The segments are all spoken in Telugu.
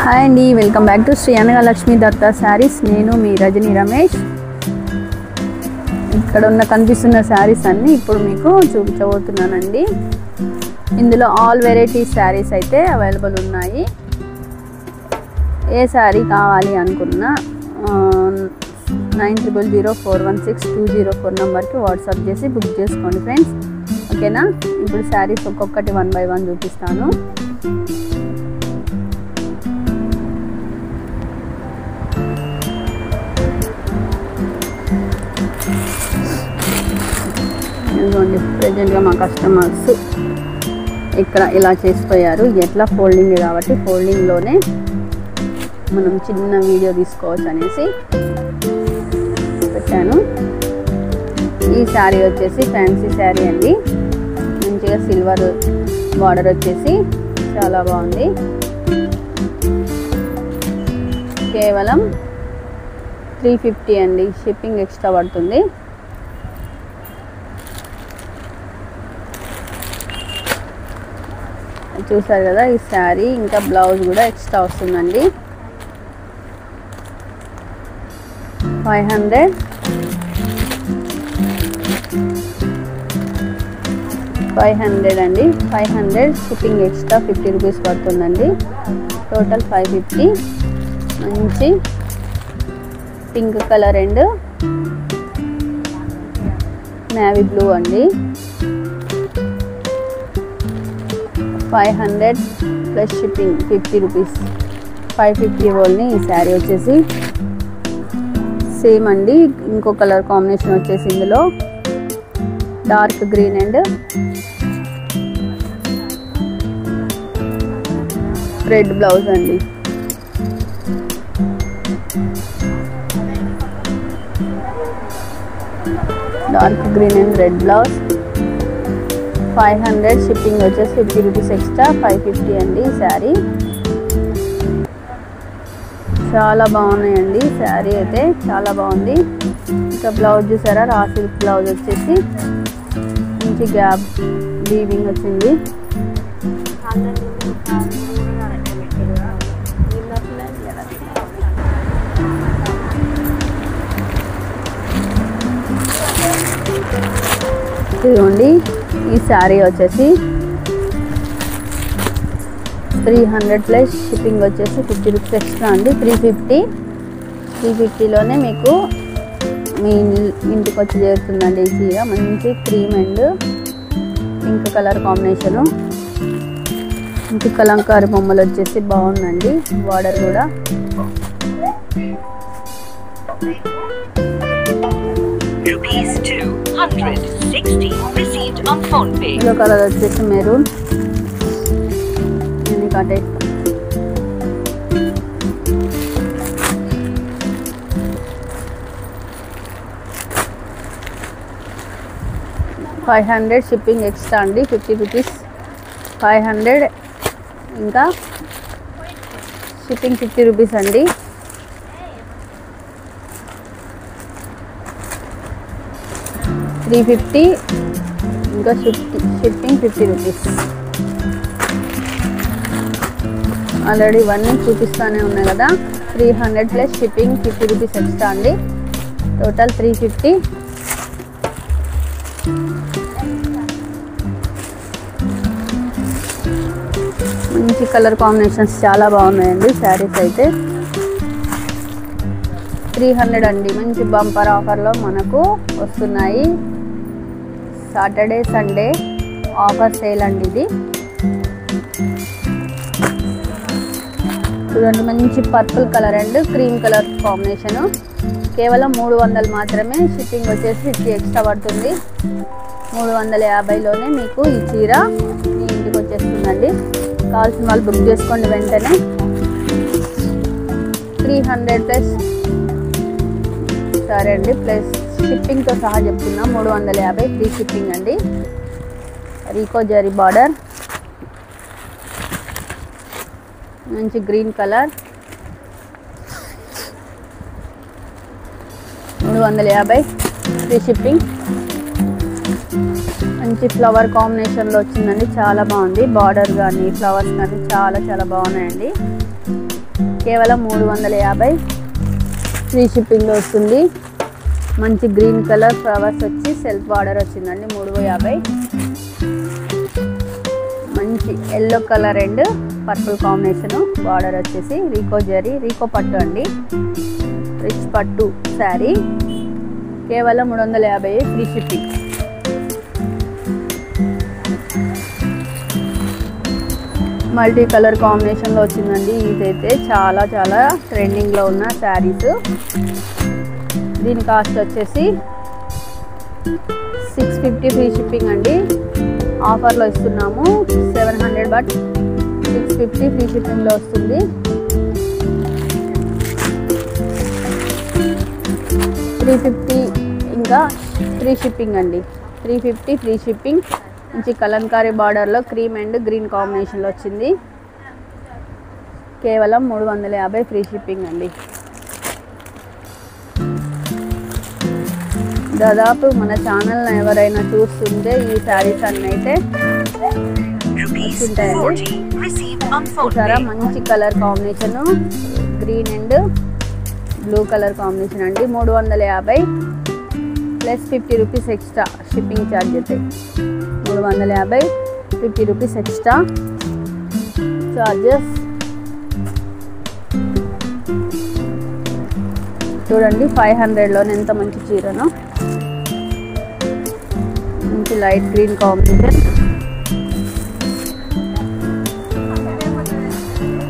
హాయ్ అండి, welcome back to Shri Anagalakshmi Datta sarees. నేను మీ రజనీ రమేష్. ఇక్కడ ఉన్న కనిపిస్తున్న శారీస్ అన్నీ ఇప్పుడు మీకు చూపించబోతున్నానండి. ఇందులో ఆల్ వెరైటీస్ శారీస్ అయితే అవైలబుల్ ఉన్నాయి. ఏ శారీ కావాలి అనుకున్నా 9004162004 నెంబర్కి వాట్సాప్ చేసి బుక్ చేసుకోండి ఫ్రెండ్స్. ఓకేనా? ఇప్పుడు శారీస్ ఒక్కొక్కటి 1 by 1 చూపిస్తాను. ఇదిగోండి, ప్రజెంట్గా మా కస్టమర్స్ ఇక్కడ ఇలా చేసిపోయారు. ఎట్లా ఫోల్డింగ్ కాబట్టి ఫోల్డింగ్లోనే మనం చిన్న వీడియో తీసుకోవచ్చు అనేసి పెట్టాను. ఈ శారీ వచ్చేసి ఫ్యాన్సీ శారీ అండి. మంచిగా సిల్వర్ బార్డర్ వచ్చేసి చాలా బాగుంది. కేవలం 350 అండి. షిప్పింగ్ ఎక్స్ట్రా పడుతుంది. చూసారు కదా, ఈ శారీ ఇంకా బ్లౌజ్ కూడా ఎక్స్ట్రా వస్తుందండి. 500 అండి. 500 షిప్పింగ్ ఎక్స్ట్రా 50 రూపీస్ పడుతుందండి. టోటల్ 550. మంచి pink colour and navy blue అండి. 500 ప్లస్ షిప్పింగ్ 50 రూపీస్. 550 ఓన్లీ. ఈ శారీ వచ్చేసి సేమ్ అండి. ఇంకో కలర్ కాంబినేషన్ వచ్చేసి ఇందులో dark green and red blouse అండి. Dark green and red blouse. 500 shipping వచ్చేసి 50 రూపీస్ ఎక్స్ట్రా. 550 అండి ఈ శారీ. చాలా బాగున్నాయండి. శారీ అయితే చాలా బాగుంది. ఇంకా బ్లౌజ్ చూసారా, రా సిల్క్ బ్లౌజ్ వచ్చేసి మంచి గ్యాప్ వీవింగ్ వచ్చింది. ఇదిగోండి, ఈ శారీ వచ్చేసి 300 ప్లస్ షిప్పింగ్ వచ్చేసి 50 రూపీస్ ఎక్స్ట్రా అండి. 350లోనే మీకు మీ ఇంటికి వచ్చి చేరుతుందండి. ఈజీగా మంచి cream and pink colour combination. ఇంటి కలంకారీ బొమ్మలు వచ్చేసి బాగుందండి. బార్డర్ కూడా ఇందులో కలర్ వచ్చేసి మెరూన్. కటే 500 షిప్పింగ్ ఎక్స్ట్రా అండి. 50 రూపీస్. 500 ఇంకా షిప్పింగ్ 50 రూపీస్ అండి. $350 ఇంకా షిప్పింగ్ 50 రూపీస్. ఆల్రెడీ ఇవన్నీ చూపిస్తూనే ఉన్నాయి కదా. 300 ప్లస్ షిప్పింగ్ 50 రూపీస్ ఎక్స్ట్రా అండి. టోటల్ 350. మంచి కలర్ కాంబినేషన్స్ చాలా బాగున్నాయండి. శారీస్ అయితే 300 అండి. మంచి బంపర్ ఆఫర్లో మనకు వస్తున్నాయి. సాటర్డే సండే ఆఫర్ సేల్ అండి ఇది. చూడండి, మంచి purple colour and cream colour combination. కేవలం 300 మాత్రమే. షిప్పింగ్ వచ్చేసి 50 ఎక్స్ట్రా పడుతుంది. 350లోనే మీకు ఈ చీర మీ ఇంటికి వచ్చేస్తుందండి. కావాల్సిన వాళ్ళు బుక్ చేసుకోండి వెంటనే. 300 ప్లస్. సరే అండి, ప్లస్ షిప్పింగ్తో సహా చెప్తున్నా. 350 ఫ్రీ షిప్పింగ్ అండి. రీకో జరీ బార్డర్, మంచి గ్రీన్ కలర్. 350 free shipping. మంచి ఫ్లవర్ కాంబినేషన్లో వచ్చిందండి. చాలా బాగుంది. బార్డర్ కానీ ఫ్లవర్స్ కానీ చాలా చాలా బాగున్నాయండి. కేవలం 350 ఫ్రీ షిప్పింగ్లో వస్తుంది. మంచి గ్రీన్ కలర్ ఫ్లవర్స్ వచ్చి సెల్ఫ్ బార్డర్ వచ్చిందండి 350. మంచి yellow colour and purple combination border వచ్చేసి రీకో పట్టు అండి, రిచ్ పట్టు శారీ. కేవలం 350 ఫ్రీ షిప్పింగ్. మల్టీ కలర్ కాంబినేషన్లో వచ్చిందండి. ఇదైతే చాలా చాలా ట్రెండింగ్లో ఉన్న శారీస్. దీని కాస్ట్ వచ్చేసి 650 ఫ్రీ షిప్పింగ్ అండి. ఆఫర్లో ఇస్తున్నాము 700, బట్ 650 ఫ్రీ షిప్పింగ్లో వస్తుంది. $350 ఇంకా ఫ్రీ షిప్పింగ్ అండి. 350 ఫ్రీ షిప్పింగ్. మంచి కలంకారీ బార్డర్లో క్రీమ్ అండ్ గ్రీన్ కాంబినేషన్లో వచ్చింది. కేవలం 350 ఫ్రీ షిప్పింగ్ అండి. దాదాపు మన ఛానల్ ఎవరైనా చూస్తుంటే ఈ శారీస్ అన్నీ అయితే ఉంటాయండి. చూసారా మంచి colour combination, green and blue colour combination అండి. 350 plus 50 rupees extra shipping charge అయితే. 350 50 రూపీస్ ఎక్స్ట్రా ఛార్జెస్. చూడండి 500లోనే ఎంత మంచి చీరను, మంచి light green combination,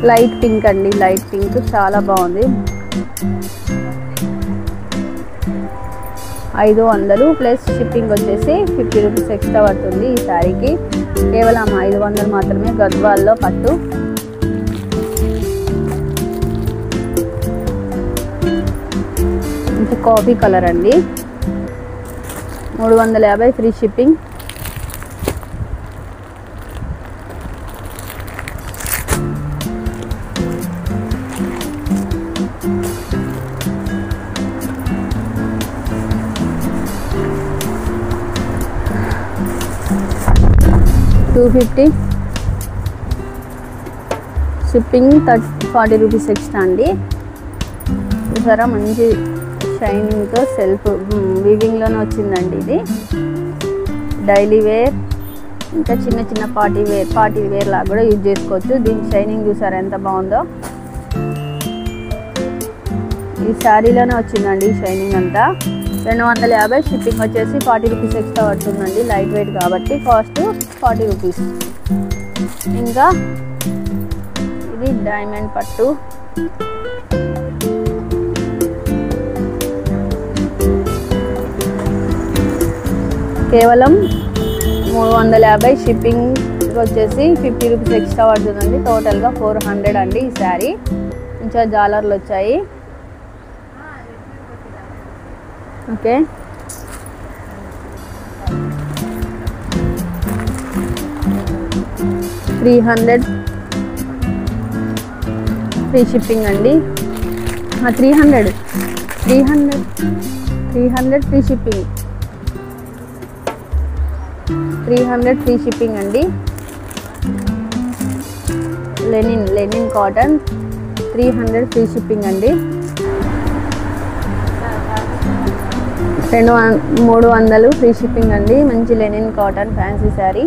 light pink అండి. లైట్ పింక్ చాలా బాగుంది. 500 ప్లస్ షిప్పింగ్ వచ్చేసి 50 రూపీస్ ఎక్స్ట్రా పడుతుంది ఈ శారీకి. కేవలం 500 మాత్రమే. గద్వాల్లో పట్టు. మంచి కాఫీ కలర్ అండి. 350 free shipping. $250 shipping. 40 rupees extra అండి. చూసారా మంచి షైనింగ్తో సెల్ఫ్ వీవింగ్లోనే వచ్చిందండి. ఇది డైలీ వేర్ ఇంకా చిన్న చిన్న పార్టీ వేర్ లాగా కూడా యూజ్ చేసుకోవచ్చు. దీని షైనింగ్ చూసారా ఎంత బాగుందో. ఈ శారీలోనే వచ్చిందండి ఈ షైనింగ్ అంతా. 250 షిప్పింగ్ వచ్చేసి 40 రూపీస్ ఎక్స్ట్రా పడుతుందండి. లైట్ వెయిట్ కాబట్టి కాస్ట్ 40 రూపీస్. ఇంకా ఇది డైమండ్ పట్టు. కేవలం 350 షిప్పింగ్ వచ్చేసి 50 రూపీస్ ఎక్స్ట్రా పడుతుందండి. టోటల్గా 400 అండి ఈ శారీ. ఇంకా జాలర్లు వచ్చాయి. ఓకే, $300 ఫ్రీ షిప్పింగ్ అండి. 300 ఫ్రీ షిప్పింగ్. 300 ఫ్రీ షిప్పింగ్ అండి. లెనిన్ కాటన్ 300 ఫ్రీ షిప్పింగ్ అండి. 300 ఫ్రీ షిప్పింగ్ అండి. మంచి లెనిన్ కాటన్ ఫ్యాన్సీ శారీ.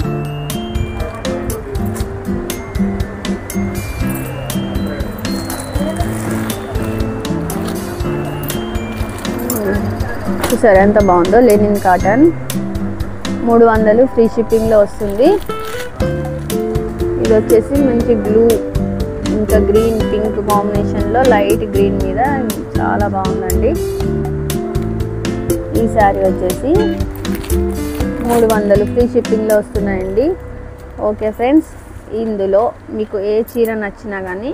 చూసారా ఎంత బాగుందో. లెనిన్ కాటన్ 300 ఫ్రీ షిప్పింగ్లో వస్తుంది. ఇది వచ్చేసి మంచి బ్లూ ఇంకా గ్రీన్ పింక్ కాంబినేషన్లో లైట్ గ్రీన్ మీద చాలా బాగుందండి. ఈ శారీ వచ్చేసి 300 ఫ్రీ షిప్పింగ్లో వస్తున్నాయండి. ఓకే ఫ్రెండ్స్, ఇందులో మీకు ఏ చీర నచ్చినా కానీ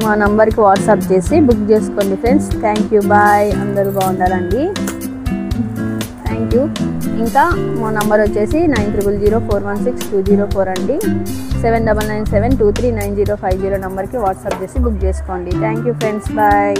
మా నంబర్కి వాట్సాప్ చేసి బుక్ చేసుకోండి ఫ్రెండ్స్. Thank you, bye. అందరూ బాగుండాలండి. Thank you. ఇంకా మా నంబర్ వచ్చేసి 9004162004 అండి. 7997239050 నంబర్కి వాట్సాప్ చేసి బుక్ చేసుకోండి. Thank you friends, bye.